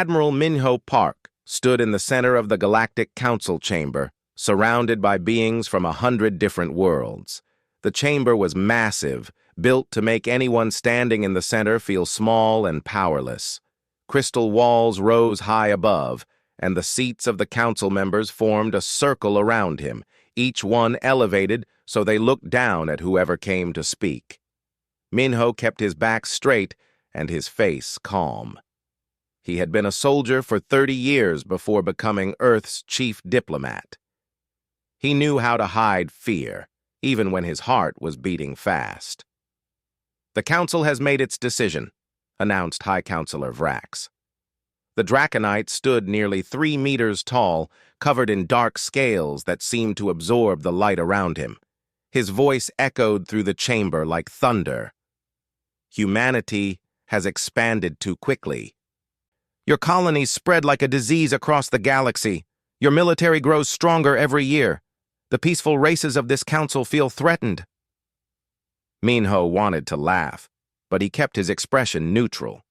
Admiral Minho Park stood in the center of the Galactic Council chamber, surrounded by beings from 100 different worlds. The chamber was massive, built to make anyone standing in the center feel small and powerless. Crystal walls rose high above, and the seats of the council members formed a circle around him, each one elevated so they looked down at whoever came to speak. Minho kept his back straight and his face calm. He had been a soldier for 30 years before becoming Earth's chief diplomat. He knew how to hide fear, even when his heart was beating fast. "The Council has made its decision," announced High Counselor Vrax. The Draconite stood nearly 3 meters tall, covered in dark scales that seemed to absorb the light around him. His voice echoed through the chamber like thunder. "Humanity has expanded too quickly. Your colonies spread like a disease across the galaxy. Your military grows stronger every year. The peaceful races of this council feel threatened." Minho wanted to laugh, but he kept his expression neutral.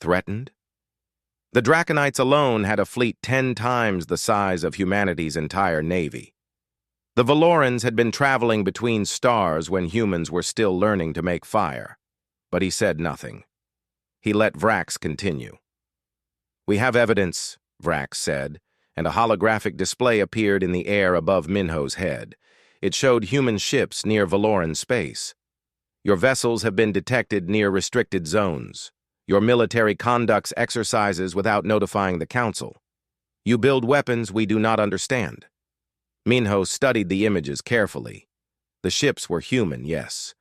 Threatened? The Draconites alone had a fleet 10 times the size of humanity's entire navy. The Valorans had been traveling between stars when humans were still learning to make fire, but he said nothing. He let Vrax continue. "We have evidence," Vrax said, and a holographic display appeared in the air above Minho's head. It showed human ships near Valoran space. "Your vessels have been detected near restricted zones. Your military conducts exercises without notifying the Council. You build weapons we do not understand." Minho studied the images carefully. The ships were human, yes,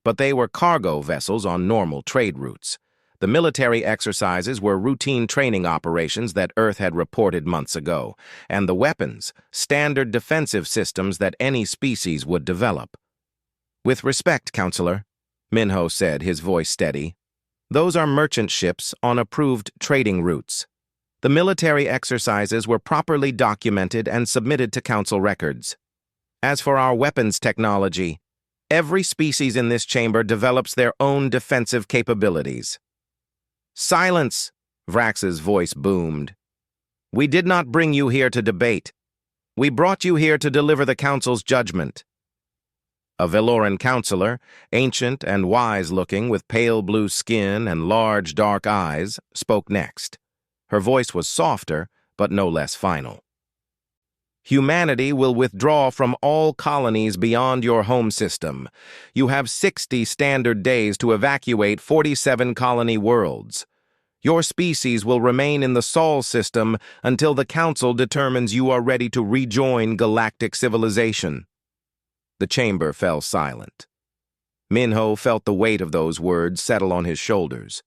but they were cargo vessels on normal trade routes. The military exercises were routine training operations that Earth had reported months ago, and the weapons, standard defensive systems that any species would develop. "With respect, Counselor," Minho said, his voice steady, "those are merchant ships on approved trading routes. The military exercises were properly documented and submitted to Council records. As for our weapons technology, every species in this chamber develops their own defensive capabilities." "Silence!" Vrax's voice boomed. "We did not bring you here to debate. We brought you here to deliver the Council's judgment." A Valoran counselor, ancient and wise-looking with pale blue skin and large dark eyes, spoke next. Her voice was softer, but no less final. "Humanity will withdraw from all colonies beyond your home system. You have 60 standard days to evacuate 47 colony worlds. Your species will remain in the Sol system until the Council determines you are ready to rejoin galactic civilization." The chamber fell silent. Minho felt the weight of those words settle on his shoulders.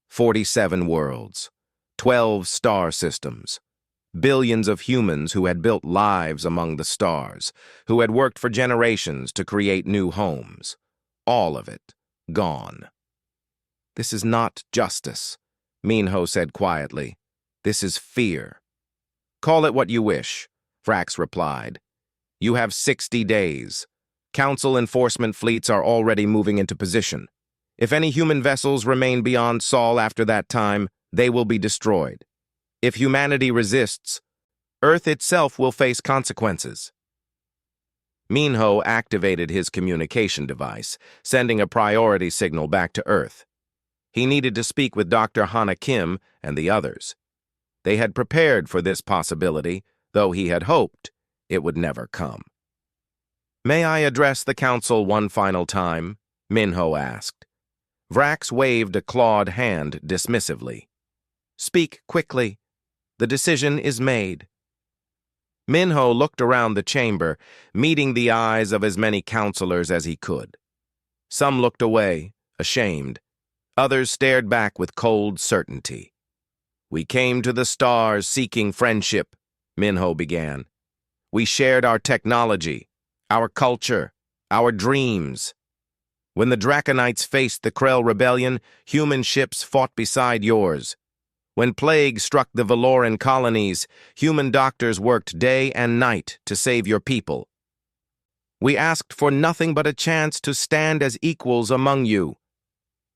47 worlds, 12 star systems. Billions of humans who had built lives among the stars, who had worked for generations to create new homes. All of it gone. "This is not justice," Minho said quietly. "This is fear." "Call it what you wish," Vrax replied. "You have 60 days. Council enforcement fleets are already moving into position. If any human vessels remain beyond Sol after that time, they will be destroyed. If humanity resists, Earth itself will face consequences." Minho activated his communication device, sending a priority signal back to Earth. He needed to speak with Dr. Hana Kim and the others. They had prepared for this possibility, though he had hoped it would never come. "May I address the Council one final time?" Minho asked. Vrax waved a clawed hand dismissively. "Speak quickly. The decision is made." Minho looked around the chamber, meeting the eyes of as many counselors as he could. Some looked away, ashamed. Others stared back with cold certainty. "We came to the stars seeking friendship," Minho began. "We shared our technology, our culture, our dreams. When the Draconites faced the Krell Rebellion, human ships fought beside yours. When plague struck the Valoran colonies, human doctors worked day and night to save your people. We asked for nothing but a chance to stand as equals among you."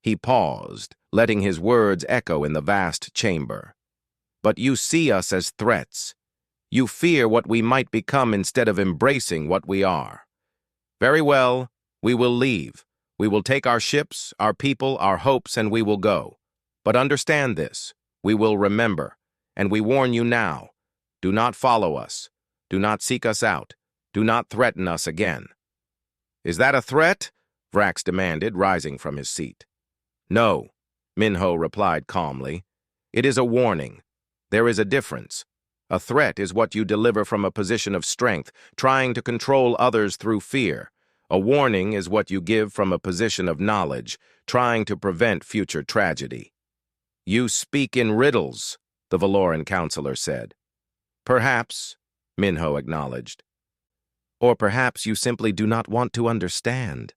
He paused, letting his words echo in the vast chamber. But you see us as threats. You fear what we might become instead of embracing what we are. Very well, we will leave. We will take our ships, our people, our hopes, and we will go. But understand this, we will remember, and we warn you now. Do not follow us. Do not seek us out. Do not threaten us again. Is that a threat? Vrax demanded, rising from his seat. No, Minho replied calmly. It is a warning. There is a difference. A threat is what you deliver from a position of strength, trying to control others through fear. A warning is what you give from a position of knowledge, trying to prevent future tragedy. You speak in riddles, the Valoran counselor said. Perhaps, Minho acknowledged. Or perhaps you simply do not want to understand.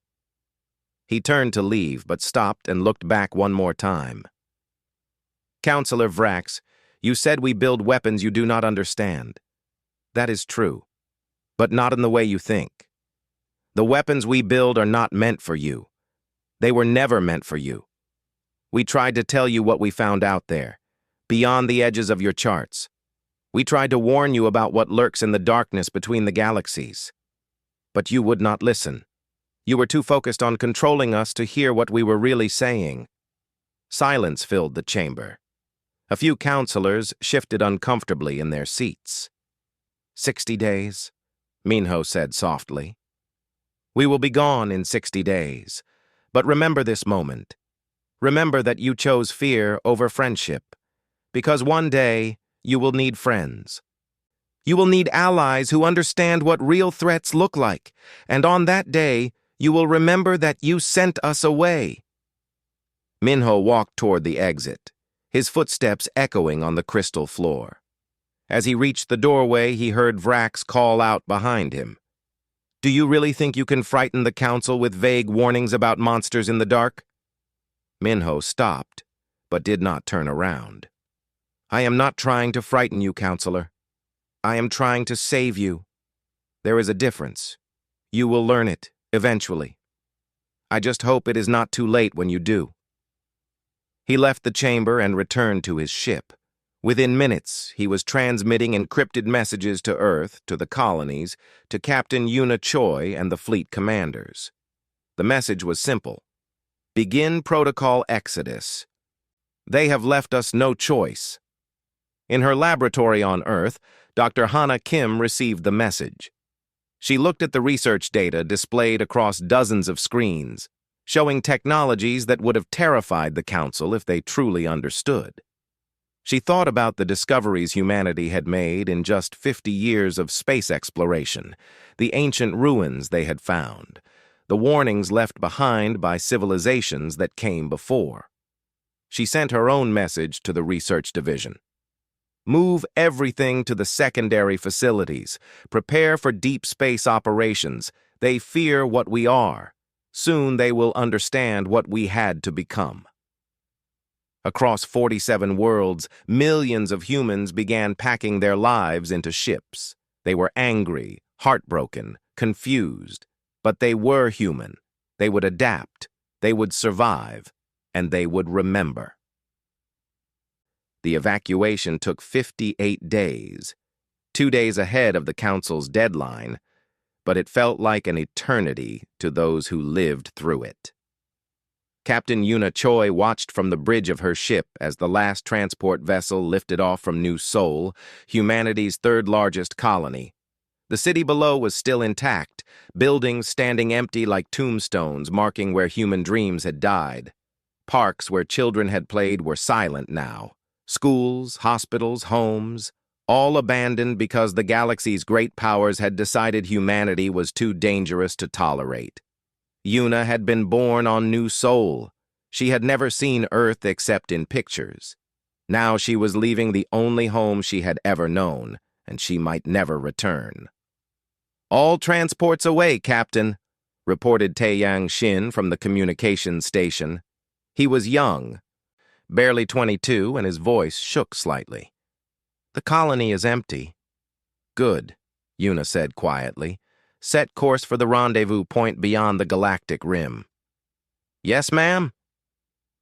He turned to leave, but stopped and looked back one more time. Counselor Vrax, you said we build weapons you do not understand. That is true, but not in the way you think. The weapons we build are not meant for you. They were never meant for you. We tried to tell you what we found out there, beyond the edges of your charts. We tried to warn you about what lurks in the darkness between the galaxies. But you would not listen. You were too focused on controlling us to hear what we were really saying. Silence filled the chamber. A few counselors shifted uncomfortably in their seats. 60 days, Minho said softly. We will be gone in 60 days, but remember this moment. Remember that you chose fear over friendship, because one day you will need friends. You will need allies who understand what real threats look like, and on that day, you will remember that you sent us away. Minho walked toward the exit, his footsteps echoing on the crystal floor. As he reached the doorway, he heard Vrax call out behind him. Do you really think you can frighten the council with vague warnings about monsters in the dark? Minho stopped, but did not turn around. I am not trying to frighten you, counselor. I am trying to save you. There is a difference. You will learn it, eventually. I just hope it is not too late when you do. He left the chamber and returned to his ship. Within minutes, he was transmitting encrypted messages to Earth, to the colonies, to Captain Yuna Choi and the fleet commanders. The message was simple. Begin Protocol Exodus. They have left us no choice. In her laboratory on Earth, Dr. Hana Kim received the message. She looked at the research data displayed across dozens of screens, showing technologies that would have terrified the Council if they truly understood. She thought about the discoveries humanity had made in just 50 years of space exploration, the ancient ruins they had found, the warnings left behind by civilizations that came before. She sent her own message to the research division. Move everything to the secondary facilities. Prepare for deep space operations. They fear what we are. Soon they will understand what we had to become. Across 47 worlds, millions of humans began packing their lives into ships. They were angry, heartbroken, confused, but they were human. They would adapt, they would survive, and they would remember. The evacuation took 58 days, 2 days ahead of the Council's deadline, but it felt like an eternity to those who lived through it. Captain Yuna Choi watched from the bridge of her ship as the last transport vessel lifted off from New Seoul, humanity's third-largest colony. The city below was still intact, buildings standing empty like tombstones marking where human dreams had died. Parks where children had played were silent now. Schools, hospitals, homes, all abandoned because the galaxy's great powers had decided humanity was too dangerous to tolerate. Yuna had been born on New Seoul. She had never seen Earth except in pictures. Now she was leaving the only home she had ever known, and she might never return. All transports away, Captain, reported Taeyang Shin from the communications station. He was young, barely 22, and his voice shook slightly. The colony is empty. Good, Yuna said quietly. Set course for the rendezvous point beyond the galactic rim. Yes, ma'am?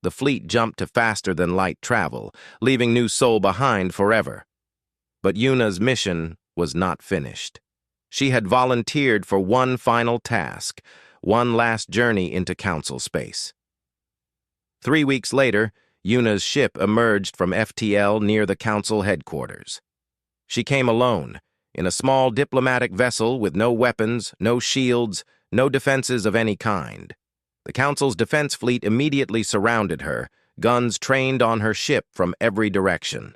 The fleet jumped to faster-than-light travel, leaving New Sol behind forever. But Yuna's mission was not finished. She had volunteered for one final task, one last journey into Council space. 3 weeks later, Yuna's ship emerged from FTL near the Council headquarters. She came alone, in a small diplomatic vessel with no weapons, no shields, no defenses of any kind. The Council's defense fleet immediately surrounded her, guns trained on her ship from every direction.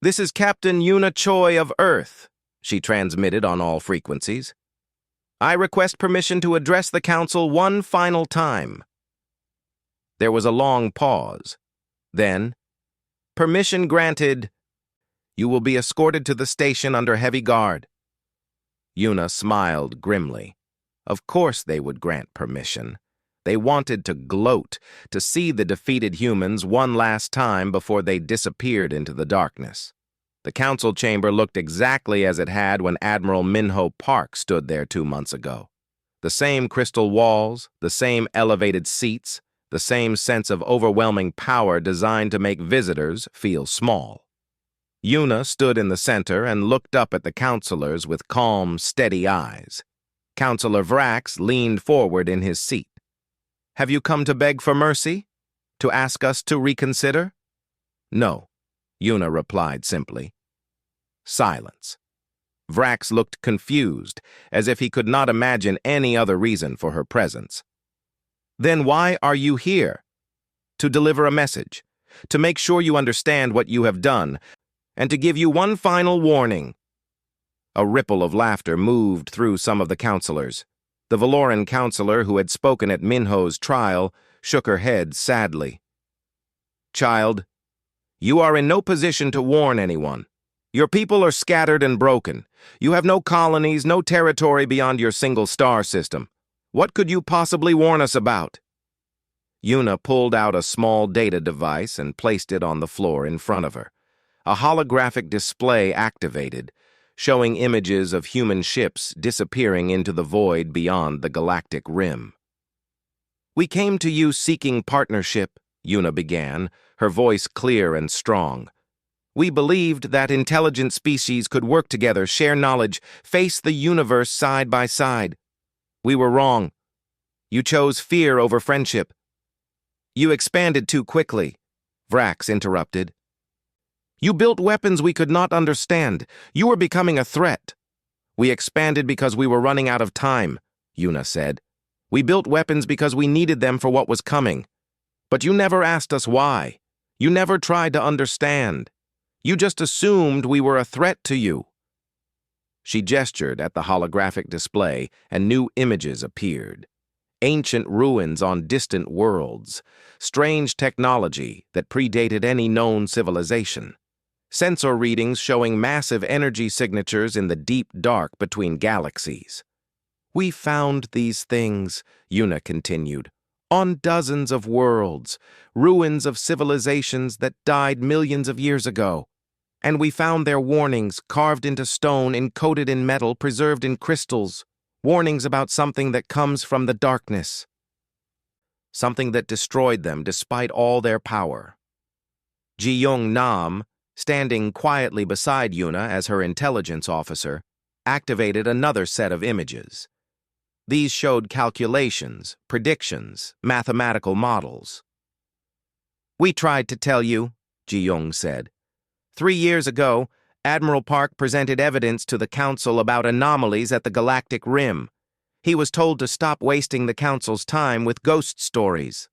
"This is Captain Yuna Choi of Earth," she transmitted on all frequencies. "I request permission to address the Council one final time." There was a long pause. Then, "Permission granted. You will be escorted to the station under heavy guard." Yuna smiled grimly. Of course they would grant permission. They wanted to gloat, to see the defeated humans one last time before they disappeared into the darkness. The council chamber looked exactly as it had when Admiral Minho Park stood there 2 months ago. The same crystal walls, the same elevated seats, the same sense of overwhelming power designed to make visitors feel small. Yuna stood in the center and looked up at the counselors with calm, steady eyes. Counselor Vrax leaned forward in his seat. "Have you come to beg for mercy? To ask us to reconsider?" "No," Yuna replied simply. Silence. Vrax looked confused, as if he could not imagine any other reason for her presence. "Then why are you here?" "To deliver a message, to make sure you understand what you have done, and to give you one final warning." A ripple of laughter moved through some of the counselors. The Valoran counselor who had spoken at Minho's trial shook her head sadly. "Child, you are in no position to warn anyone. Your people are scattered and broken. You have no colonies, no territory beyond your single star system. What could you possibly warn us about?" Yuna pulled out a small data device and placed it on the floor in front of her. A holographic display activated, showing images of human ships disappearing into the void beyond the galactic rim. "We came to you seeking partnership," Yuna began, her voice clear and strong. "We believed that intelligent species could work together, share knowledge, face the universe side by side. We were wrong. You chose fear over friendship." "You expanded too quickly," Vrax interrupted. "You built weapons we could not understand. You were becoming a threat." "We expanded because we were running out of time," Yuna said. "We built weapons because we needed them for what was coming. But you never asked us why. You never tried to understand. You just assumed we were a threat to you." She gestured at the holographic display, and new images appeared. Ancient ruins on distant worlds, strange technology that predated any known civilization. Sensor readings showing massive energy signatures in the deep dark between galaxies. "We found these things," Yuna continued, "on dozens of worlds, ruins of civilizations that died millions of years ago. And we found their warnings carved into stone, encoded in metal, preserved in crystals, warnings about something that comes from the darkness. Something that destroyed them despite all their power." Ji-Young Nam, standing quietly beside Yuna as her intelligence officer, activated another set of images. These showed calculations, predictions, mathematical models. "We tried to tell you," Ji-Young said. 3 years ago, Admiral Park presented evidence to the Council about anomalies at the galactic rim. He was told to stop wasting the Council's time with ghost stories."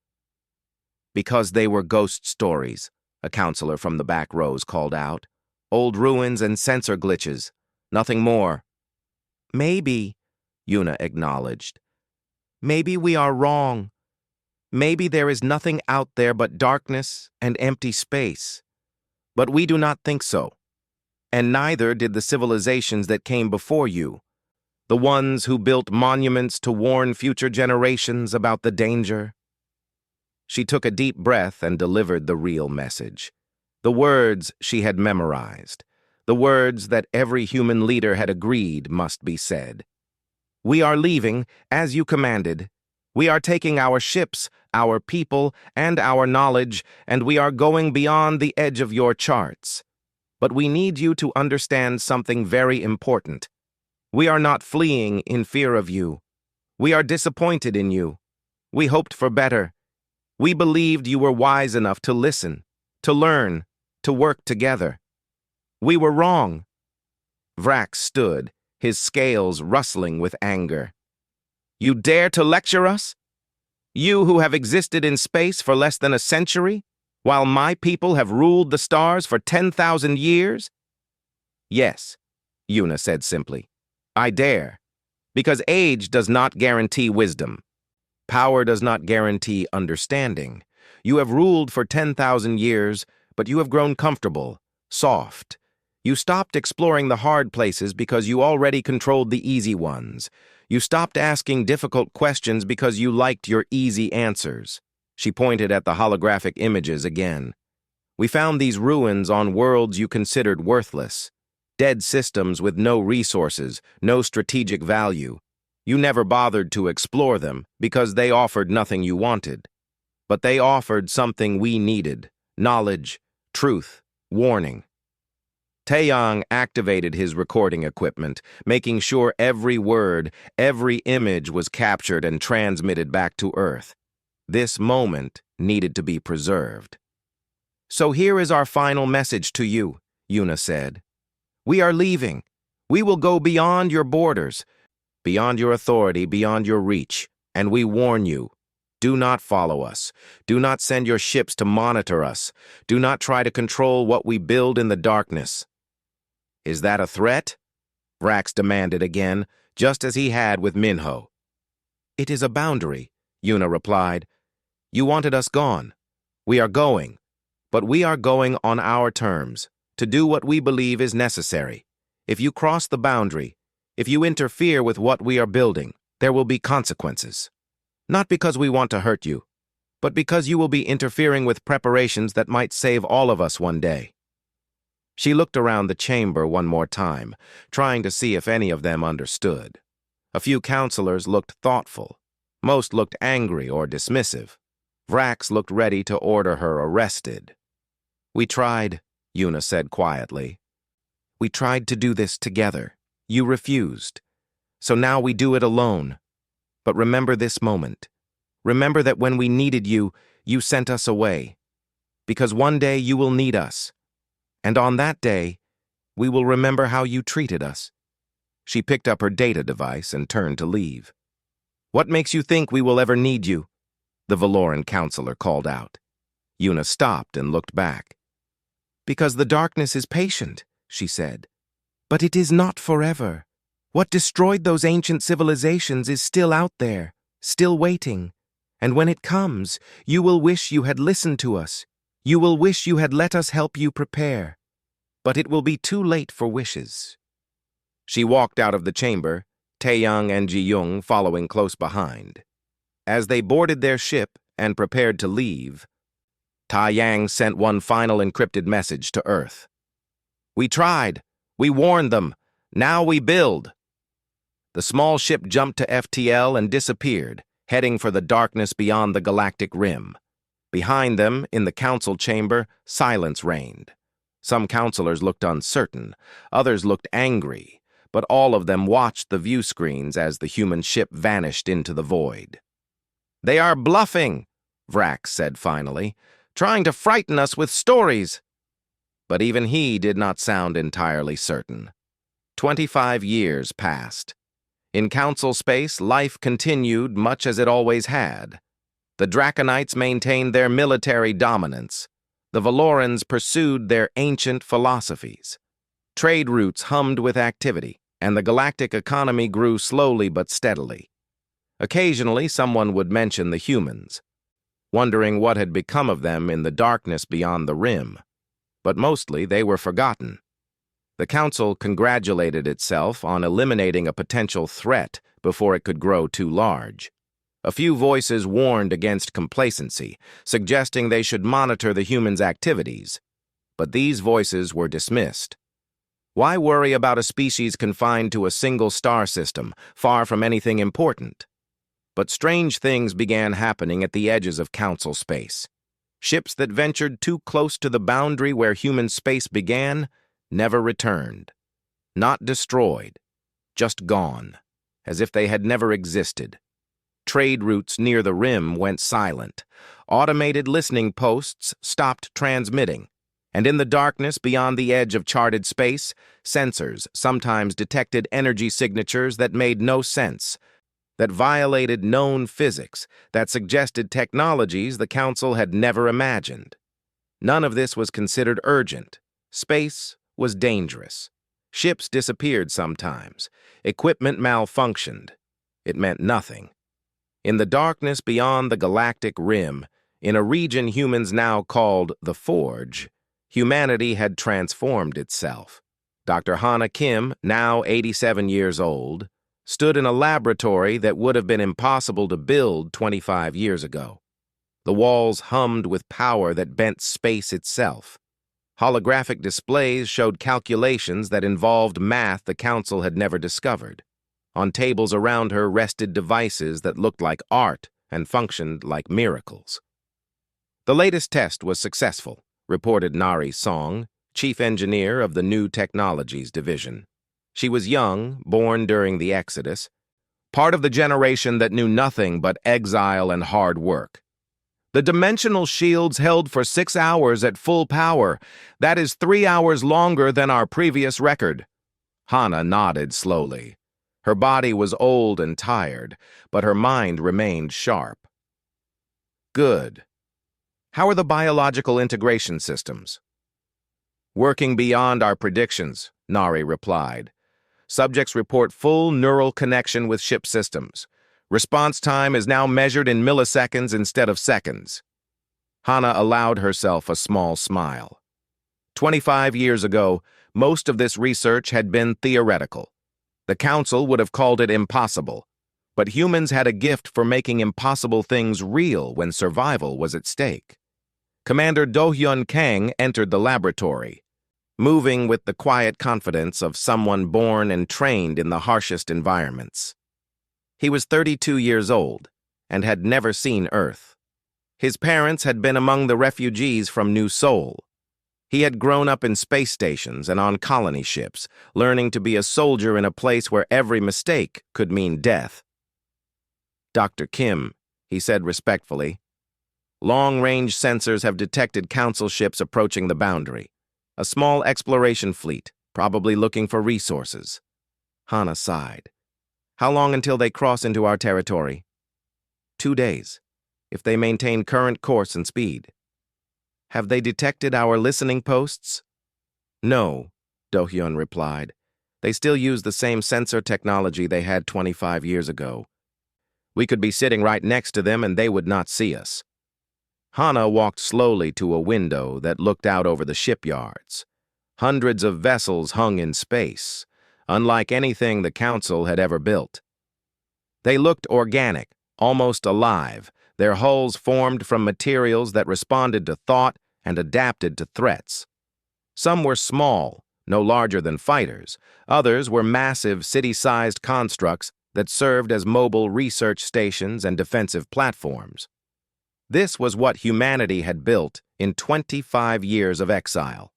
"Because they were ghost stories," a counselor from the back rows called out. "Old ruins and sensor glitches. Nothing more." "Maybe," Yuna acknowledged. "Maybe we are wrong. Maybe there is nothing out there but darkness and empty space. But we do not think so. And neither did the civilizations that came before you, the ones who built monuments to warn future generations about the danger." She took a deep breath and delivered the real message. The words she had memorized. The words that every human leader had agreed must be said. "We are leaving, as you commanded. We are taking our ships, our people, and our knowledge, and we are going beyond the edge of your charts. But we need you to understand something very important. We are not fleeing in fear of you. We are disappointed in you. We hoped for better. We believed you were wise enough to listen, to learn, to work together. We were wrong. Vrax stood, his scales rustling with anger. You dare to lecture us? You who have existed in space for less than a century, while my people have ruled the stars for 10,000 years? Yes, Yuna said simply. I dare, because age does not guarantee wisdom. Power does not guarantee understanding. You have ruled for 10,000 years, but you have grown comfortable, soft. You stopped exploring the hard places because you already controlled the easy ones. You stopped asking difficult questions because you liked your easy answers. She pointed at the holographic images again. We found these ruins on worlds you considered worthless. Dead systems with no resources, no strategic value. You never bothered to explore them because they offered nothing you wanted. But they offered something we needed: knowledge, truth, warning. Taeyang activated his recording equipment, making sure every word, every image was captured and transmitted back to Earth. This moment needed to be preserved. So here is our final message to you, Yuna said. We are leaving. We will go beyond your borders, beyond your authority, beyond your reach, and we warn you. Do not follow us. Do not send your ships to monitor us. Do not try to control what we build in the darkness. Is that a threat? Vrax demanded again, just as he had with Minho. It is a boundary, Yuna replied. You wanted us gone. We are going. But we are going on our terms, to do what we believe is necessary. If you cross the boundary, if you interfere with what we are building, there will be consequences. Not because we want to hurt you, but because you will be interfering with preparations that might save all of us one day. She looked around the chamber one more time, trying to see if any of them understood. A few counselors looked thoughtful. Most looked angry or dismissive. Vrax looked ready to order her arrested. We tried, Yuna said quietly. We tried to do this together. You refused. So now we do it alone. But remember this moment. Remember that when we needed you, you sent us away. Because one day you will need us. And on that day, we will remember how you treated us. She picked up her data device and turned to leave. What makes you think we will ever need you? The Valoran counselor called out. Yuna stopped and looked back. Because the darkness is patient, she said. But it is not forever. What destroyed those ancient civilizations is still out there, still waiting. And when it comes, you will wish you had listened to us. You will wish you had let us help you prepare. But it will be too late for wishes. She walked out of the chamber, Taeyang and Ji-young following close behind. As they boarded their ship and prepared to leave, Taeyang sent one final encrypted message to Earth. We tried. We warned them. Now we build. The small ship jumped to FTL and disappeared, heading for the darkness beyond the galactic rim. Behind them, in the council chamber, silence reigned. Some counselors looked uncertain, others looked angry, but all of them watched the view screens as the human ship vanished into the void. They are bluffing, Vrax said finally, trying to frighten us with stories. But even he did not sound entirely certain. 25 years passed. In council space, life continued much as it always had. The Draconites maintained their military dominance. The Valorans pursued their ancient philosophies. Trade routes hummed with activity, and the galactic economy grew slowly but steadily. Occasionally, someone would mention the humans, wondering what had become of them in the darkness beyond the rim. But mostly they were forgotten. The Council congratulated itself on eliminating a potential threat before it could grow too large. A few voices warned against complacency, suggesting they should monitor the humans' activities. But these voices were dismissed. Why worry about a species confined to a single star system, far from anything important? But strange things began happening at the edges of Council space. Ships that ventured too close to the boundary where human space began never returned. Not destroyed, just gone, as if they had never existed. Trade routes near the rim went silent. Automated listening posts stopped transmitting. And in the darkness beyond the edge of charted space, sensors sometimes detected energy signatures that made no sense, that violated known physics, that suggested technologies the Council had never imagined. None of this was considered urgent. Space was dangerous. Ships disappeared sometimes. Equipment malfunctioned. It meant nothing. In the darkness beyond the galactic rim, in a region humans now called the Forge, humanity had transformed itself. Dr. Hana Kim, now 87 years old, stood in a laboratory that would have been impossible to build 25 years ago. The walls hummed with power that bent space itself. Holographic displays showed calculations that involved math the Council had never discovered. On tables around her rested devices that looked like art and functioned like miracles. The latest test was successful, reported Nari Song, chief engineer of the New Technologies Division. She was young, born during the Exodus, part of the generation that knew nothing but exile and hard work. The dimensional shields held for 6 hours at full power. That is 3 hours longer than our previous record. Hana nodded slowly. Her body was old and tired, but her mind remained sharp. Good. How are the biological integration systems? Working beyond our predictions, Nari replied. Subjects report full neural connection with ship systems. Response time is now measured in milliseconds instead of seconds. Hana allowed herself a small smile. 25 years ago, most of this research had been theoretical. The Council would have called it impossible, but humans had a gift for making impossible things real when survival was at stake. Commander Do-hyun Kang entered the laboratory, moving with the quiet confidence of someone born and trained in the harshest environments. He was 32 years old and had never seen Earth. His parents had been among the refugees from New Seoul. He had grown up in space stations and on colony ships, learning to be a soldier in a place where every mistake could mean death. Dr. Kim, he said respectfully, long-range sensors have detected Council ships approaching the boundary. A small exploration fleet, probably looking for resources. Hana sighed. How long until they cross into our territory? 2 days, if they maintain current course and speed. Have they detected our listening posts? No, Do-hyun replied. They still use the same sensor technology they had 25 years ago. We could be sitting right next to them and they would not see us. Hana walked slowly to a window that looked out over the shipyards. Hundreds of vessels hung in space, unlike anything the Council had ever built. They looked organic, almost alive, their hulls formed from materials that responded to thought and adapted to threats. Some were small, no larger than fighters. Others were massive, city-sized constructs that served as mobile research stations and defensive platforms. This was what humanity had built in 25 years of exile.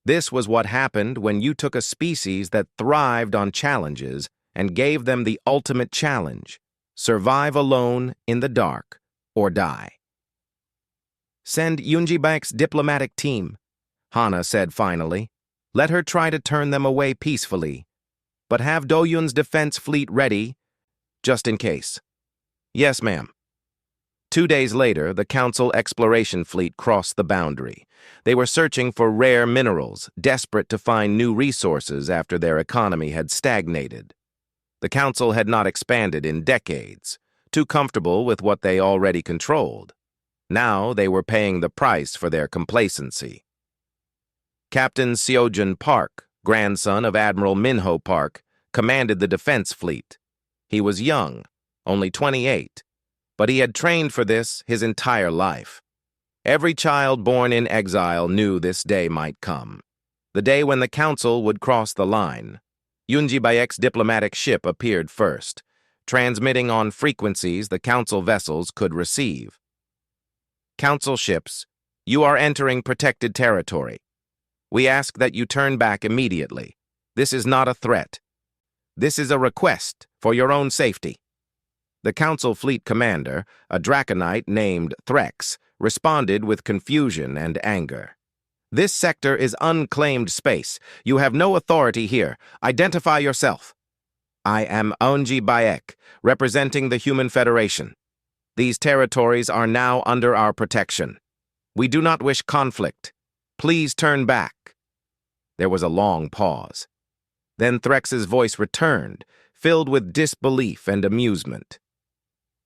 This was what happened when you took a species that thrived on challenges and gave them the ultimate challenge: survive alone in the dark or die. Send Yunjibaek's diplomatic team, Hana said finally. Let her try to turn them away peacefully. But have Do-hyun's defense fleet ready, just in case. Yes, ma'am. 2 days later, the Council exploration fleet crossed the boundary. They were searching for rare minerals, desperate to find new resources after their economy had stagnated. The Council had not expanded in decades, too comfortable with what they already controlled. Now they were paying the price for their complacency. Captain Seojun Park, grandson of Admiral Minho Park, commanded the defense fleet. He was young, only 28, but he had trained for this his entire life. Every child born in exile knew this day might come, the day when the Council would cross the line. Yunjibaek's diplomatic ship appeared first, transmitting on frequencies the Council vessels could receive. Council ships, you are entering protected territory. We ask that you turn back immediately. This is not a threat. This is a request for your own safety. The Council Fleet Commander, a Draconite named Threx, responded with confusion and anger. This sector is unclaimed space. You have no authority here. Identify yourself. I am Onji Bayek, representing the Human Federation. These territories are now under our protection. We do not wish conflict. Please turn back. There was a long pause. Then Threx's voice returned, filled with disbelief and amusement.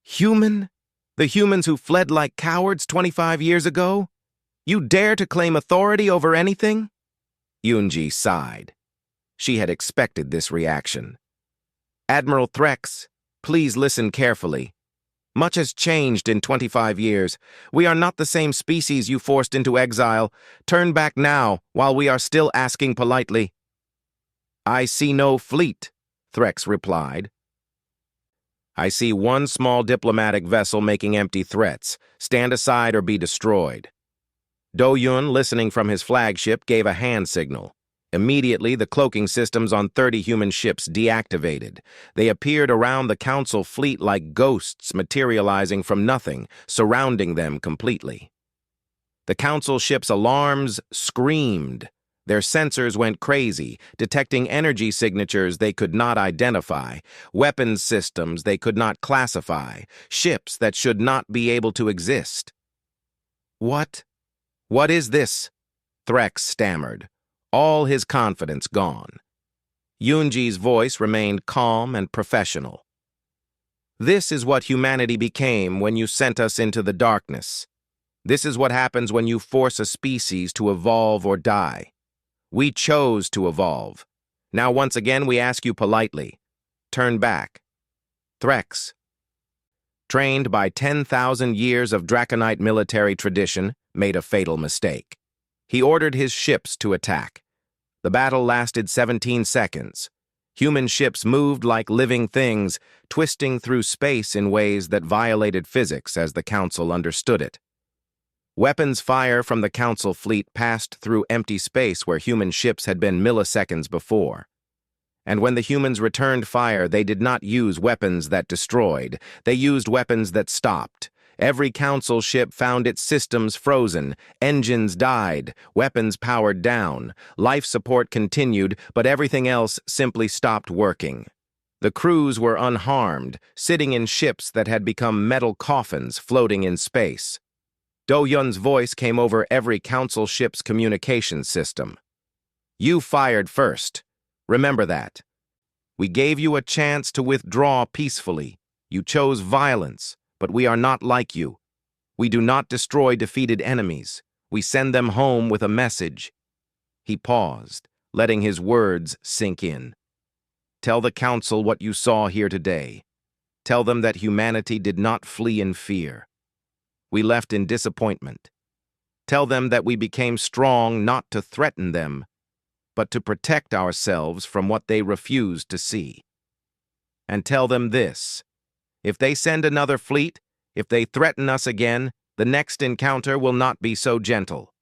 Human? The humans who fled like cowards 25 years ago? You dare to claim authority over anything? Yunji sighed. She had expected this reaction. Admiral Threx, please listen carefully. Much has changed in 25 years. We are not the same species you forced into exile. Turn back now, while we are still asking politely. I see no fleet, Threx replied. I see one small diplomatic vessel making empty threats. Stand aside or be destroyed. Do-Yun, listening from his flagship, gave a hand signal. Immediately, the cloaking systems on 30 human ships deactivated. They appeared around the Council fleet like ghosts materializing from nothing, surrounding them completely. The Council ships' alarms screamed. Their sensors went crazy, detecting energy signatures they could not identify, weapons systems they could not classify, ships that should not be able to exist. What? What is this? Threx stammered, all his confidence gone. Yunji's voice remained calm and professional. This is what humanity became when you sent us into the darkness. This is what happens when you force a species to evolve or die. We chose to evolve. Now once again we ask you politely, turn back. Threx, trained by 10,000 years of Draconite military tradition, made a fatal mistake. He ordered his ships to attack. The battle lasted 17 seconds. Human ships moved like living things, twisting through space in ways that violated physics as the Council understood it. Weapons fire from the Council fleet passed through empty space where human ships had been milliseconds before. And when the humans returned fire, they did not use weapons that destroyed. They used weapons that stopped. Every Council ship found its systems frozen, engines died, weapons powered down, life support continued, but everything else simply stopped working. The crews were unharmed, sitting in ships that had become metal coffins floating in space. Do-Yun's voice came over every Council ship's communication system. You fired first. Remember that. We gave you a chance to withdraw peacefully. You chose violence. But we are not like you. We do not destroy defeated enemies. We send them home with a message. He paused, letting his words sink in. Tell the Council what you saw here today. Tell them that humanity did not flee in fear. We left in disappointment. Tell them that we became strong not to threaten them, but to protect ourselves from what they refused to see. And tell them this. If they send another fleet, if they threaten us again, the next encounter will not be so gentle.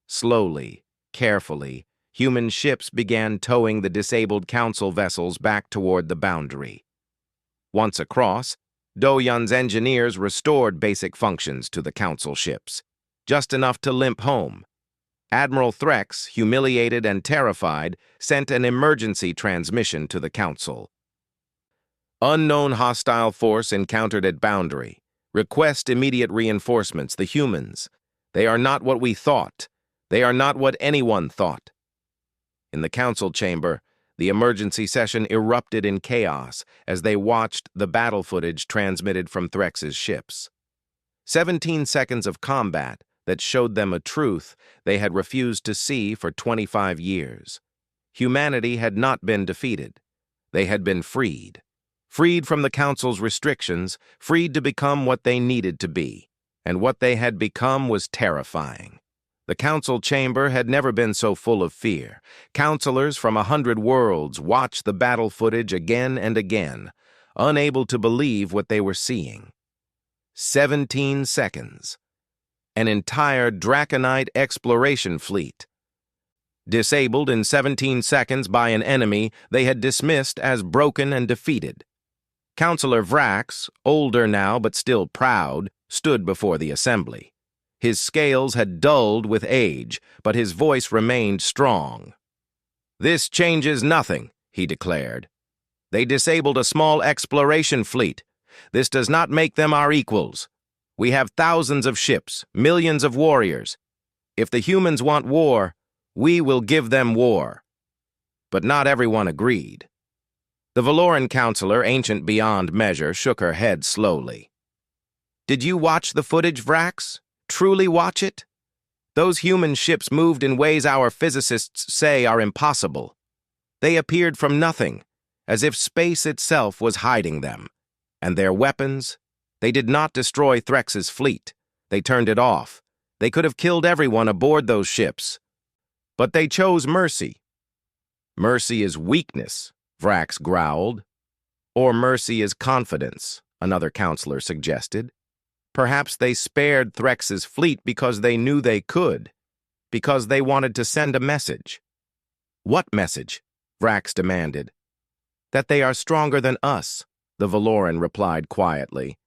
Slowly, carefully, human ships began towing the disabled Council vessels back toward the boundary. Once across, Do-Yun's engineers restored basic functions to the Council ships, just enough to limp home. Admiral Threx, humiliated and terrified, sent an emergency transmission to the Council. Unknown hostile force encountered at boundary. Request immediate reinforcements, the humans. They are not what we thought. They are not what anyone thought. In the Council chamber, the emergency session erupted in chaos as they watched the battle footage transmitted from Threx's ships. 17 seconds of combat that showed them a truth they had refused to see for 25 years. Humanity had not been defeated. They had been freed. Freed from the Council's restrictions, freed to become what they needed to be. And what they had become was terrifying. The Council chamber had never been so full of fear. Counselors from 100 worlds watched the battle footage again and again. unable to believe what they were seeing. 17 seconds. An entire Draconite exploration fleet. Disabled in 17 seconds by an enemy they had dismissed as broken and defeated. Counselor Vrax, older now but still proud, stood before the assembly. His scales had dulled with age, but his voice remained strong. "This changes nothing," he declared. "They disabled a small exploration fleet. This does not make them our equals. We have thousands of ships, millions of warriors. If the humans want war, we will give them war." But not everyone agreed. The Valoran counselor, ancient beyond measure, shook her head slowly. "Did you watch the footage, Vrax? Truly watch it? Those human ships moved in ways our physicists say are impossible. They appeared from nothing, as if space itself was hiding them. And their weapons? They did not destroy Threx's fleet. They turned it off. They could have killed everyone aboard those ships. But they chose mercy." "Mercy is weakness," Vrax growled. "Or mercy is confidence," another counselor suggested. "Perhaps they spared Threx's fleet because they knew they could, because they wanted to send a message." "What message?" Vrax demanded. "That they are stronger than us," the Valoran replied quietly,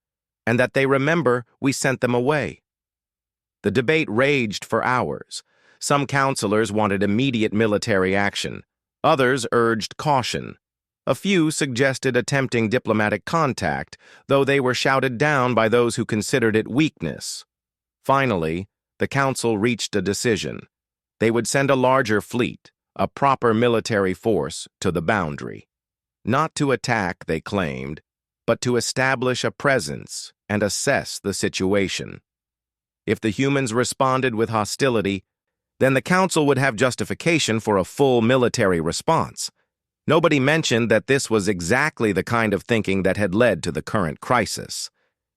"and that they remember we sent them away." The debate raged for hours. Some counselors wanted immediate military action. Others urged caution. A few suggested attempting diplomatic contact, though they were shouted down by those who considered it weakness. Finally, the council reached a decision. They would send a larger fleet, a proper military force, to the boundary. Not to attack, they claimed, but to establish a presence and assess the situation. If the humans responded with hostility, then the council would have justification for a full military response. Nobody mentioned that this was exactly the kind of thinking that had led to the current crisis.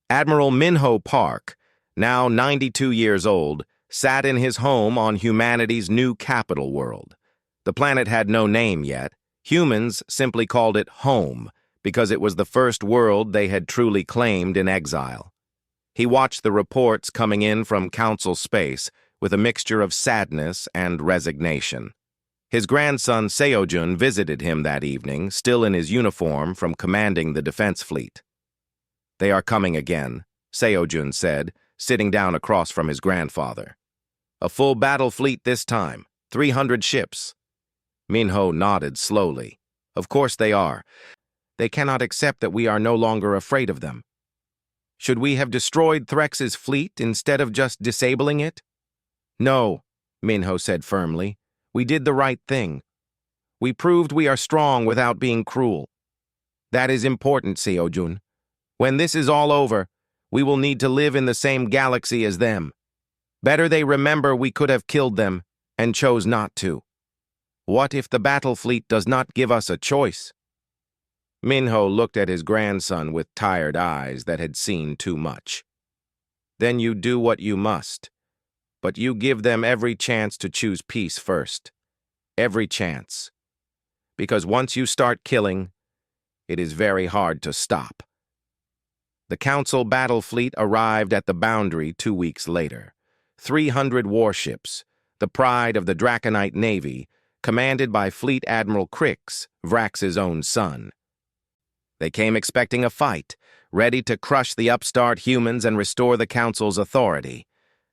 Admiral Minho Park, now 92 years old, sat in his home on humanity's new capital world. The planet had no name yet. Humans simply called it home because it was the first world they had truly claimed in exile. He watched the reports coming in from council space with a mixture of sadness and resignation. His grandson Seojun visited him that evening, still in his uniform from commanding the defense fleet. "They are coming again," Seojun said, sitting down across from his grandfather. "A full battle fleet this time, 300 ships." Minho nodded slowly. "Of course they are. They cannot accept that we are no longer afraid of them." "Should we have destroyed Threx's fleet instead of just disabling it?" "No," Minho said firmly. "We did the right thing. We proved we are strong without being cruel. That is important, Seojun. When this is all over, we will need to live in the same galaxy as them. Better they remember we could have killed them and chose not to. What if the battle fleet does not give us a choice?" Minho looked at his grandson with tired eyes that had seen too much. "Then you do what you must. But you give them every chance to choose peace first. Every chance. Because once you start killing, it is very hard to stop." The Council battle fleet arrived at the boundary 2 weeks later. 300 warships, the pride of the Draconite Navy, commanded by Fleet Admiral Crix, Vrax's own son. They came expecting a fight, ready to crush the upstart humans and restore the Council's authority.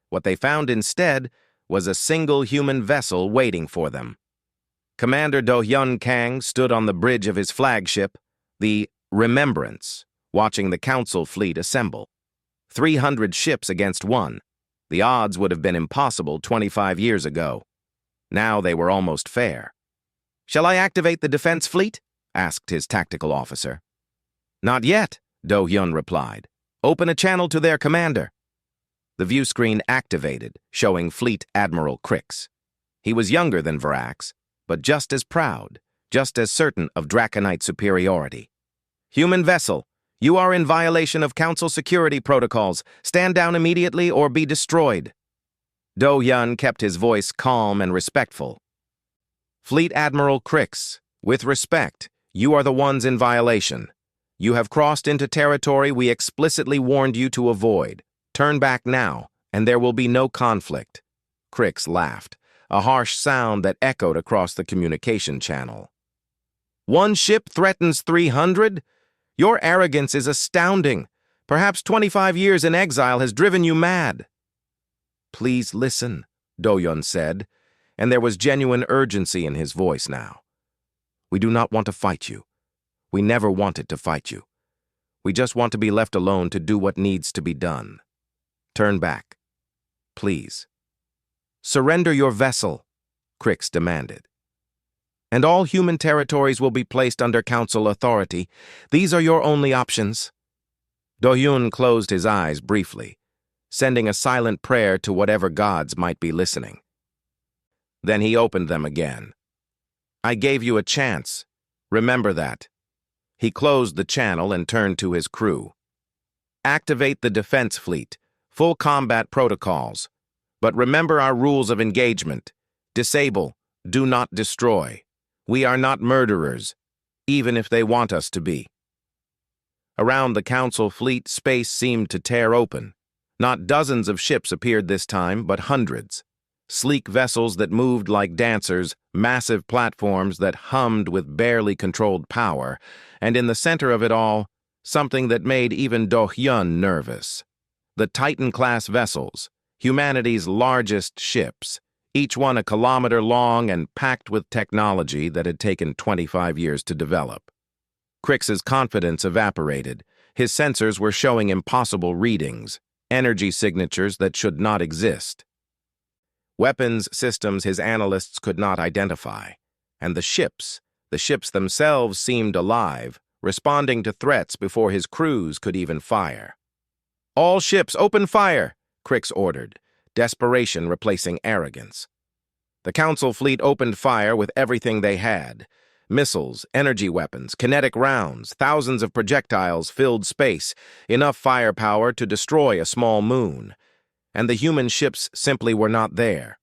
What they found instead was a single human vessel waiting for them. Commander Do Hyun Kang stood on the bridge of his flagship, the Remembrance, watching the Council fleet assemble. 300 ships against one. The odds would have been impossible 25 years ago. Now they were almost fair. "Shall I activate the defense fleet?" asked his tactical officer. "Not yet," Do Hyun replied. "Open a channel to their commander." The view screen activated, showing Fleet Admiral Crix. He was younger than Vrax, but just as proud, just as certain of Draconite superiority. "Human vessel, you are in violation of Council security protocols. Stand down immediately or be destroyed." Do Hyun kept his voice calm and respectful. "Fleet Admiral Crix, with respect, you are the ones in violation. You have crossed into territory we explicitly warned you to avoid. Turn back now, and there will be no conflict." Crix laughed, a harsh sound that echoed across the communication channel. "One ship threatens 300? Your arrogance is astounding. Perhaps 25 years in exile has driven you mad." "Please listen," Do-Yun said, and there was genuine urgency in his voice now. "We do not want to fight you. We never wanted to fight you. We just want to be left alone to do what needs to be done. Turn back. Please. Surrender your vessel," Crix demanded. "And all human territories will be placed under council authority. These are your only options." Do-Yun closed his eyes briefly, sending a silent prayer to whatever gods might be listening. Then he opened them again. "I gave you a chance. Remember that." He closed the channel and turned to his crew. "Activate the defense fleet. Full combat protocols. But remember our rules of engagement. Disable. Do not destroy. We are not murderers, even if they want us to be." Around the council fleet, space seemed to tear open. Not dozens of ships appeared this time, but hundreds. Sleek vessels that moved like dancers, massive platforms that hummed with barely controlled power, and in the center of it all, something that made even Do-Hyun nervous. The Titan-class vessels, humanity's largest ships, each one a kilometer long and packed with technology that had taken 25 years to develop. Crix's confidence evaporated. His sensors were showing impossible readings, energy signatures that should not exist. Weapons systems his analysts could not identify. And the ships themselves seemed alive, responding to threats before his crews could even fire. "All ships, open fire!" Crix ordered, desperation replacing arrogance. The council fleet opened fire with everything they had. Missiles, energy weapons, kinetic rounds, thousands of projectiles filled space, enough firepower to destroy a small moon. And the human ships simply were not there.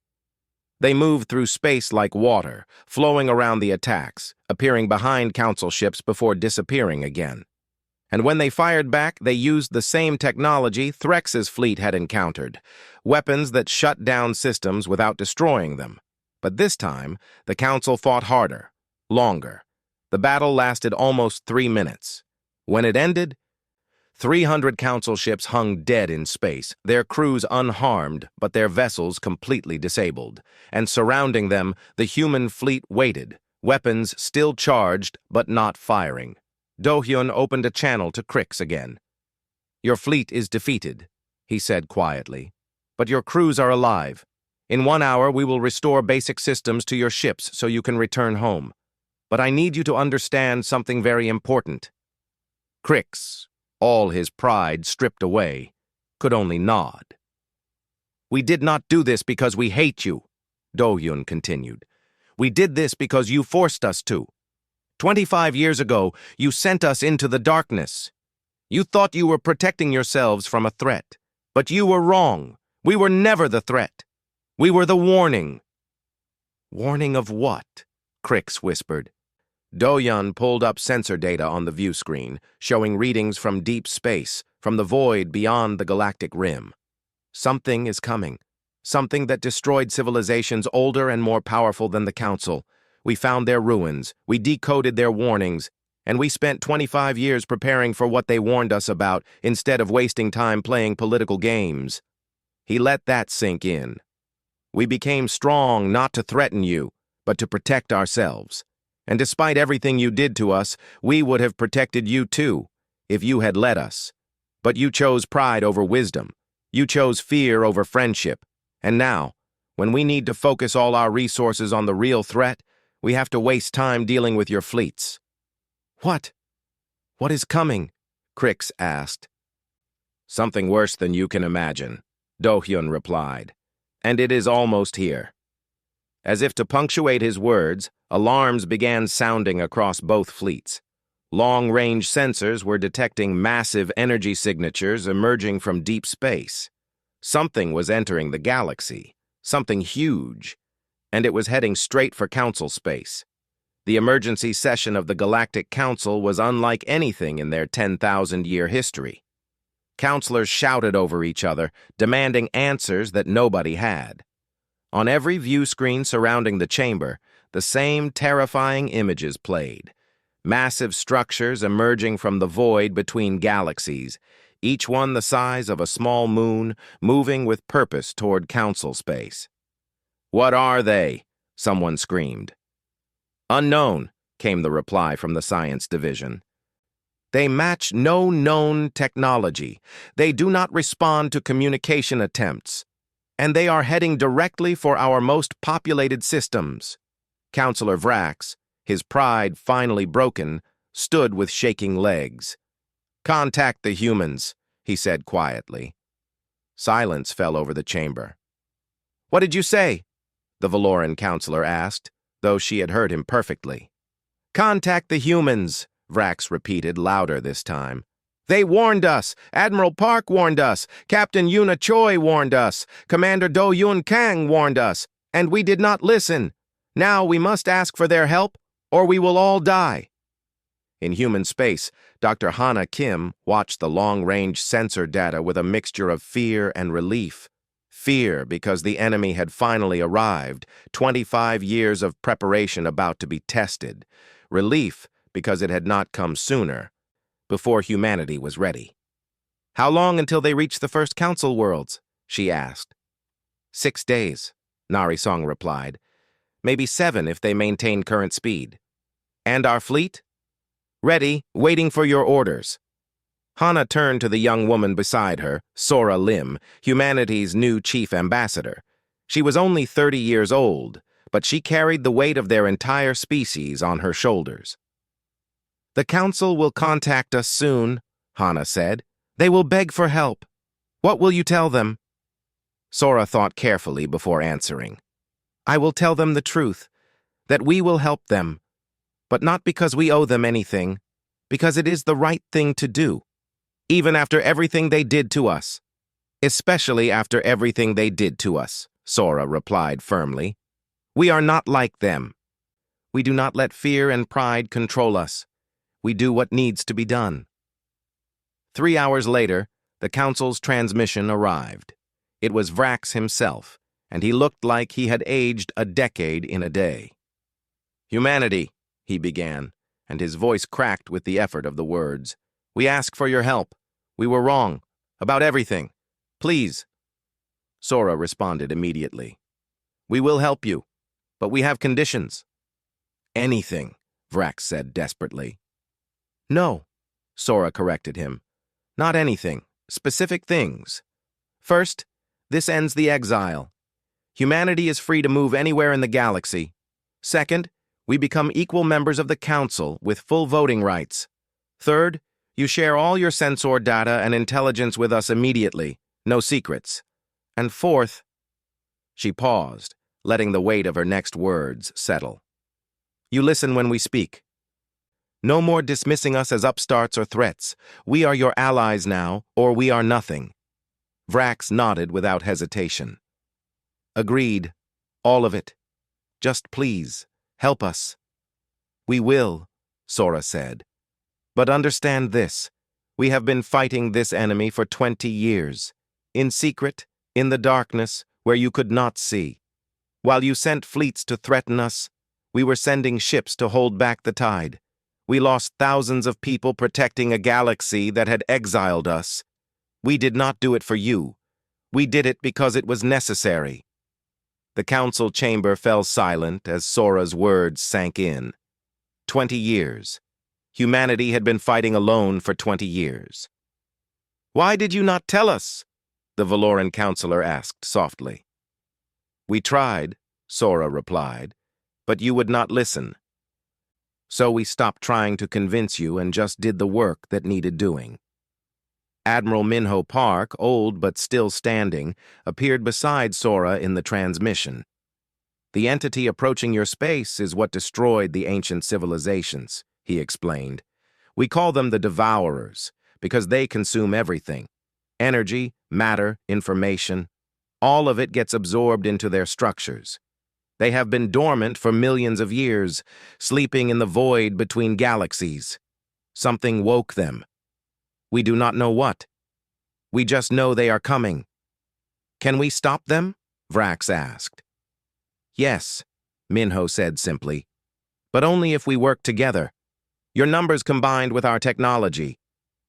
They moved through space like water, flowing around the attacks, appearing behind council ships before disappearing again. And when they fired back, they used the same technology Threx's fleet had encountered, weapons that shut down systems without destroying them. But this time, the council fought harder. Longer. The battle lasted almost 3 minutes. When it ended, 300 council ships hung dead in space, their crews unharmed, but their vessels completely disabled. And surrounding them, the human fleet waited, weapons still charged but not firing. Do-Hyun opened a channel to Crix again. "Your fleet is defeated," he said quietly, "but your crews are alive. In 1 hour, we will restore basic systems to your ships so you can return home. But I need you to understand something very important." Crix, all his pride stripped away, could only nod. "We did not do this because we hate you," Do-Hyun continued. "We did this because you forced us to. 25 years ago, you sent us into the darkness. You thought you were protecting yourselves from a threat, but you were wrong. We were never the threat. We were the warning." "Warning of what?" Crix whispered. Do-Hyun pulled up sensor data on the view screen, showing readings from deep space, from the void beyond the galactic rim. "Something is coming. Something that destroyed civilizations older and more powerful than the Council. We found their ruins, we decoded their warnings, and we spent 25 years preparing for what they warned us about instead of wasting time playing political games." He let that sink in. "We became strong not to threaten you, but to protect ourselves. And despite everything you did to us, we would have protected you too, if you had let us. But you chose pride over wisdom. You chose fear over friendship. And now, when we need to focus all our resources on the real threat, we have to waste time dealing with your fleets." "What? What is coming?" Crix asked. "Something worse than you can imagine," Do-Hyun replied. "And it is almost here." As if to punctuate his words, alarms began sounding across both fleets. Long-range sensors were detecting massive energy signatures emerging from deep space. Something was entering the galaxy, something huge, and it was heading straight for Council space. The emergency session of the Galactic Council was unlike anything in their 10,000-year history. Counselors shouted over each other, demanding answers that nobody had. On every view screen surrounding the chamber, the same terrifying images played. Massive structures emerging from the void between galaxies, each one the size of a small moon, moving with purpose toward council space. "What are they?" someone screamed. "Unknown," came the reply from the science division. "They match no known technology. They do not respond to communication attempts. And they are heading directly for our most populated systems." Counselor Vrax, his pride finally broken, stood with shaking legs. "Contact the humans," he said quietly. Silence fell over the chamber. "What did you say?" the Valoran counselor asked, though she had heard him perfectly. "Contact the humans," Vrax repeated, louder this time. "They warned us. Admiral Park warned us. Captain Yuna Choi warned us. Commander Do Yun Kang warned us. And we did not listen. Now we must ask for their help, or we will all die." In human space, Dr. Hana Kim watched the long-range sensor data with a mixture of fear and relief. Fear because the enemy had finally arrived, 25 years of preparation about to be tested. Relief because it had not come sooner, before humanity was ready. "How long until they reach the first council worlds?" she asked. 6 days, Narisong replied. "Maybe 7 if they maintain current speed." "And our fleet?" "Ready, waiting for your orders." Hana turned to the young woman beside her, Sora Lim, humanity's new chief ambassador. She was only 30 years old, but she carried the weight of their entire species on her shoulders. "The council will contact us soon," Hana said. "They will beg for help. What will you tell them?" Sora thought carefully before answering. "I will tell them the truth, that we will help them, but not because we owe them anything, because it is the right thing to do, even after everything they did to us." "Especially after everything they did to us," Sora replied firmly. "We are not like them. We do not let fear and pride control us. We do what needs to be done." 3 hours later, the council's transmission arrived. It was Vrax himself, and he looked like he had aged a decade in a day. "Humanity," he began, and his voice cracked with the effort of the words. "We ask for your help. We were wrong. About everything. Please." Sora responded immediately. "We will help you, but we have conditions." "Anything," Vrax said desperately. "No," Sora corrected him. "Not anything. Specific things. First, this ends the exile. Humanity is free to move anywhere in the galaxy. Second, we become equal members of the Council with full voting rights. Third, you share all your sensor data and intelligence with us immediately. No secrets. And fourth—" She paused, letting the weight of her next words settle. "You listen when we speak. No more dismissing us as upstarts or threats. We are your allies now, or we are nothing." Vrax nodded without hesitation. "Agreed. All of it. Just please, help us." "We will," Sora said. "But understand this. We have been fighting this enemy for 20 years. In secret, in the darkness, where you could not see. While you sent fleets to threaten us, we were sending ships to hold back the tide. We lost thousands of people protecting a galaxy that had exiled us. We did not do it for you. We did it because it was necessary." The council chamber fell silent as Sora's words sank in. 20 years. Humanity had been fighting alone for 20 years. "Why did you not tell us?" the Valoran counselor asked softly. "We tried," Sora replied, "but you would not listen. So we stopped trying to convince you and just did the work that needed doing." Admiral Minho Park, old but still standing, appeared beside Sora in the transmission. "The entity approaching your space is what destroyed the ancient civilizations," he explained. "We call them the Devourers, because they consume everything. Energy, matter, information. All of it gets absorbed into their structures. They have been dormant for millions of years, sleeping in the void between galaxies. Something woke them. We do not know what. We just know they are coming. Can we stop them? Vrax asked. Yes, Minho said simply. But only if we work together. Your numbers combined with our technology.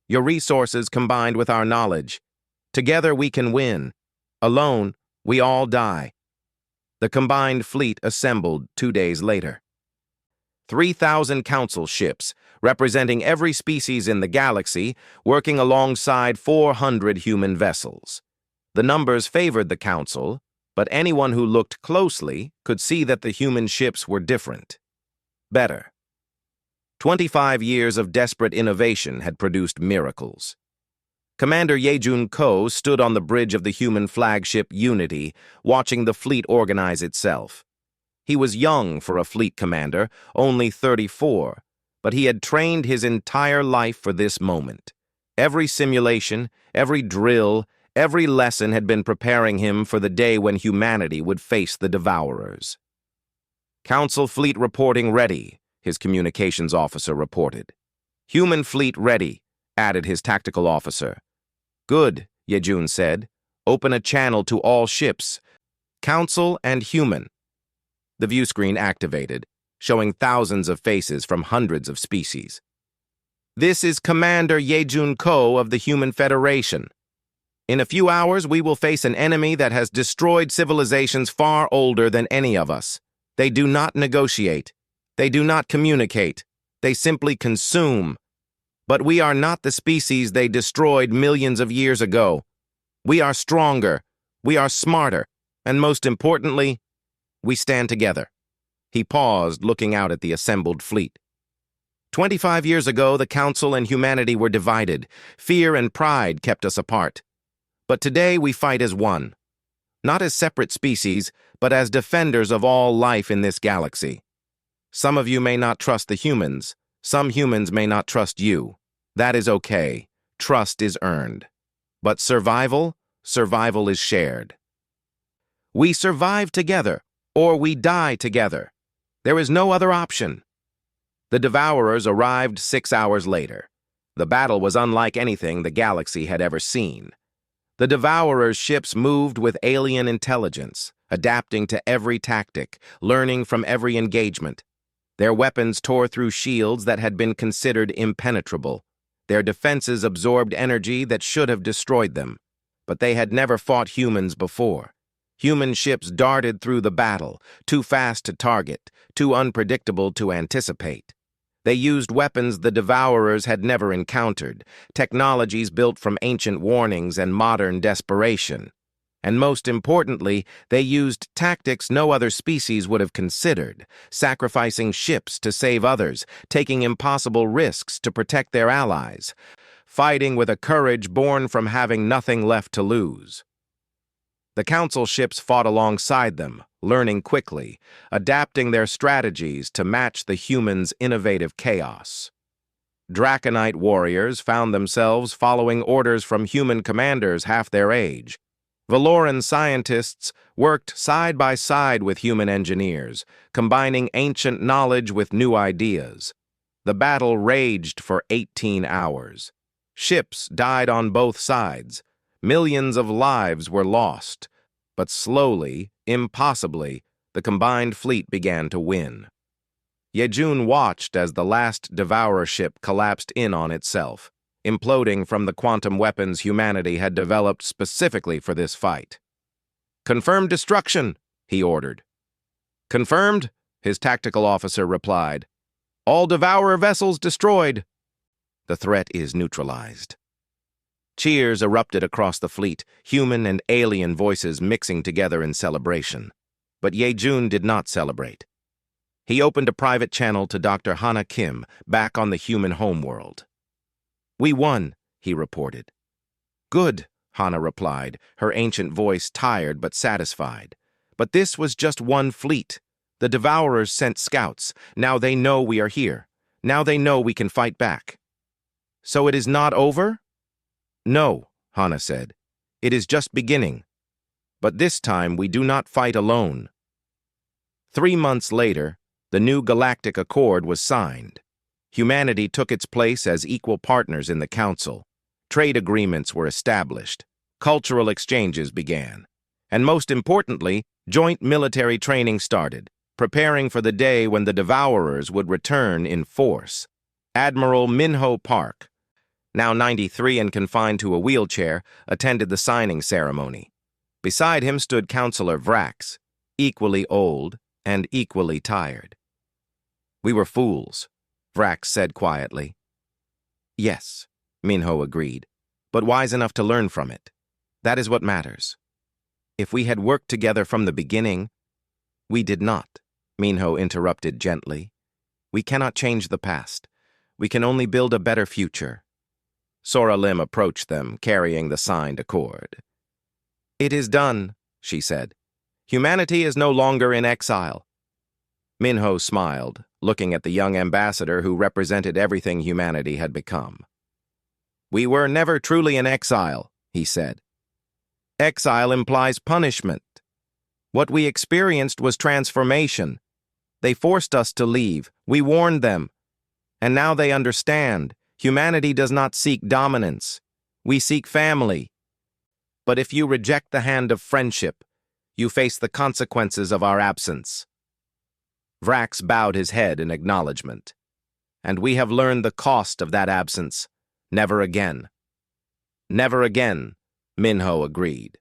Your resources combined with our knowledge. Together we can win. Alone, we all die. The combined fleet assembled 2 days later. 3,000 council ships, representing every species in the galaxy, working alongside 400 human vessels. The numbers favored the council, but anyone who looked closely could see that the human ships were different. Better. 25 years of desperate innovation had produced miracles. Commander Yejun Ko stood on the bridge of the human flagship Unity, watching the fleet organize itself. He was young for a fleet commander, only 34, but he had trained his entire life for this moment. Every simulation, every drill, every lesson had been preparing him for the day when humanity would face the Devourers. Council fleet reporting ready, his communications officer reported. Human fleet ready, added his tactical officer. Good, Yejun said. Open a channel to all ships, Council and human. The view screen activated, showing thousands of faces from hundreds of species. This is Commander Yejun Ko of the Human Federation. In a few hours, we will face an enemy that has destroyed civilizations far older than any of us. They do not negotiate. They do not communicate. They simply consume. But we are not the species they destroyed millions of years ago. We are stronger. We are smarter. And most importantly, we stand together. He paused, looking out at the assembled fleet. 25 years ago, the Council and humanity were divided. Fear and pride kept us apart. But today we fight as one. Not as separate species, but as defenders of all life in this galaxy. Some of you may not trust the humans. Some humans may not trust you. That is okay. Trust is earned. But survival is shared. We survive together, or we die together. There is no other option. The Devourers arrived 6 hours later. The battle was unlike anything the galaxy had ever seen. The Devourers' ships moved with alien intelligence, adapting to every tactic, learning from every engagement. Their weapons tore through shields that had been considered impenetrable. Their defenses absorbed energy that should have destroyed them. But they had never fought humans before. Human ships darted through the battle, too fast to target, too unpredictable to anticipate. They used weapons the Devourers had never encountered, technologies built from ancient warnings and modern desperation. And most importantly, they used tactics no other species would have considered, sacrificing ships to save others, taking impossible risks to protect their allies, fighting with a courage born from having nothing left to lose. The Council ships fought alongside them, learning quickly, adapting their strategies to match the humans' innovative chaos. Draconite warriors found themselves following orders from human commanders half their age. Valoran scientists worked side by side with human engineers, combining ancient knowledge with new ideas. The battle raged for 18 hours. Ships died on both sides. Millions of lives were lost. But slowly, impossibly, the combined fleet began to win. Yejun watched as the last Devourer ship collapsed in on itself, imploding from the quantum weapons humanity had developed specifically for this fight. "Confirmed destruction," he ordered. "Confirmed," his tactical officer replied. "All Devourer vessels destroyed." The threat is neutralized. Cheers erupted across the fleet, human and alien voices mixing together in celebration. But Yejun did not celebrate. He opened a private channel to Dr. Hana Kim, back on the human homeworld. "We won," he reported. "Good," Hana replied, her ancient voice tired but satisfied. "But this was just one fleet. The Devourers sent scouts. Now they know we are here. Now they know we can fight back." "So it is not over?" "No," Hana said. "It is just beginning. But this time we do not fight alone." 3 months later, the new Galactic Accord was signed. Humanity took its place as equal partners in the Council. Trade agreements were established. Cultural exchanges began. And most importantly, joint military training started, preparing for the day when the Devourers would return in force. Admiral Minho Park, now 93 and confined to a wheelchair, attended the signing ceremony. Beside him stood Counselor Vrax, equally old and equally tired. "We were fools," Vrax said quietly. "Yes," Minho agreed, "but wise enough to learn from it. That is what matters. If we had worked together from the beginning—" "We did not," Minho interrupted gently. "We cannot change the past. We can only build a better future." Sora Lim approached them, carrying the signed accord. "It is done," she said. "Humanity is no longer in exile." Minho smiled, looking at the young ambassador who represented everything humanity had become. "We were never truly in exile," he said. "Exile implies punishment. What we experienced was transformation. They forced us to leave. We warned them. And now they understand. Humanity does not seek dominance. We seek family. But if you reject the hand of friendship, you face the consequences of our absence." Vrax bowed his head in acknowledgement. "And we have learned the cost of that absence. Never again." "Never again," Minho agreed.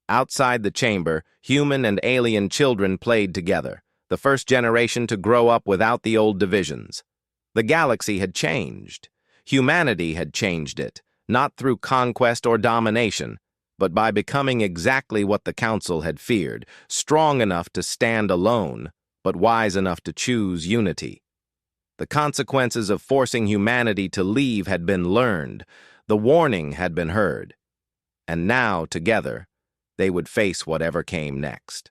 Outside the chamber, human and alien children played together, the first generation to grow up without the old divisions. The galaxy had changed. Humanity had changed it, not through conquest or domination, but by becoming exactly what the Council had feared, strong enough to stand alone, but wise enough to choose unity. The consequences of forcing humanity to leave had been learned, the warning had been heard, and now, together, they would face whatever came next.